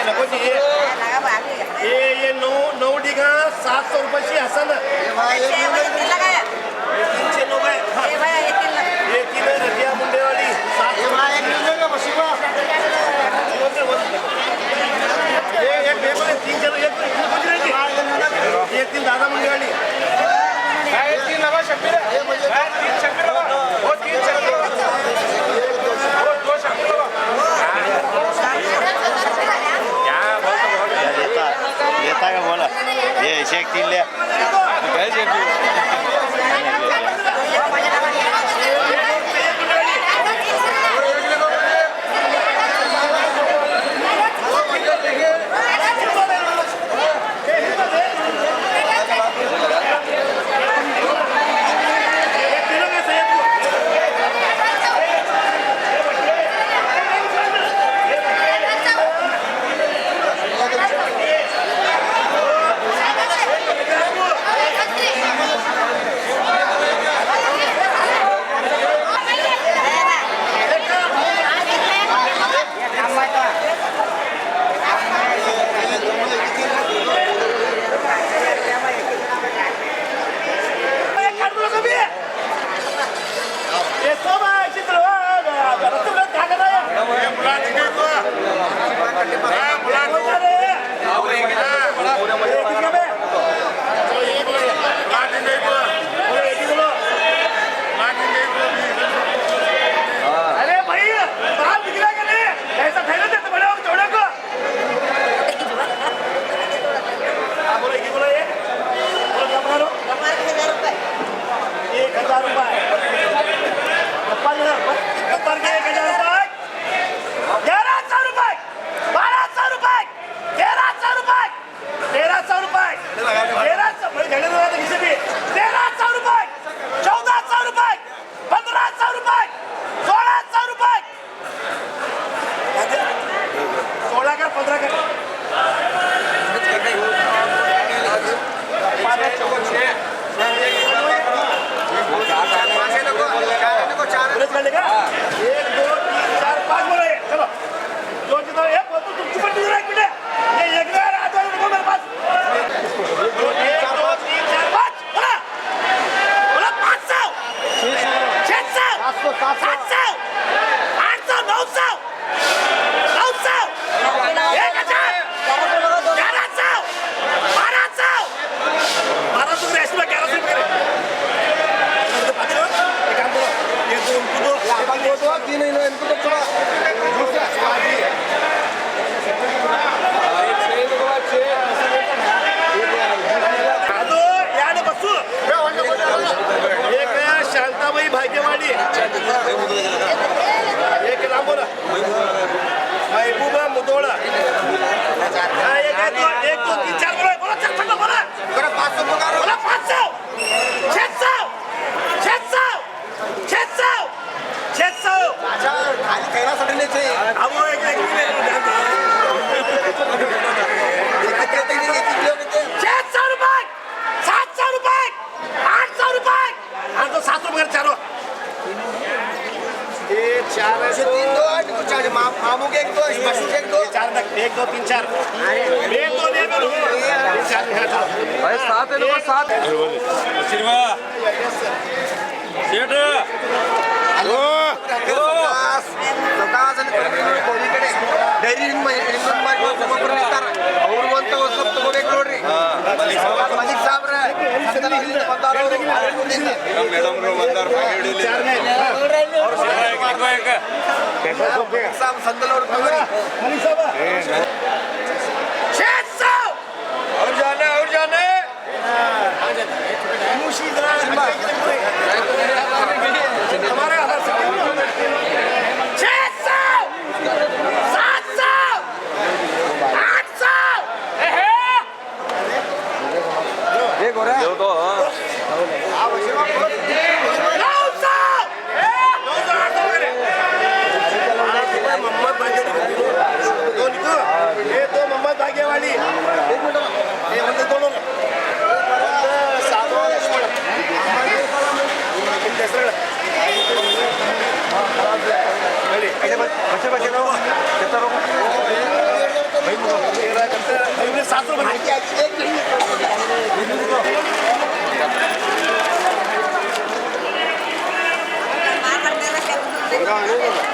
नको जी ये 9 डिगा 700 रुपयाची असं ना 300 लोक आहे तीन रजिया मुंडेवाडी 3 दादा मुंडेवाडी लेता का बोला ये शेख 3 ले महबूबा मुदोड़ा एक दो तीन चार बोला बोला 500 मामू के 1 2 बसू के 1 2 4 1 2 3 4 1 2 ले करो 3 4 भाई 7 है लोग 7 सिरवा सेठ हेलो सदासन कोणी कडे डेरी ಅವರು ಅಂತ ಸ್ವಲ್ಪ ತಗೋಬೇಕು ನೋಡ್ರಿ ಮಲಿಕ್ ಸಾಬ್ರ ಮೇಡಮ್ ಬಂದಾರ साहब संदल और जाने हमारे 700 बना मार कर दे रहा है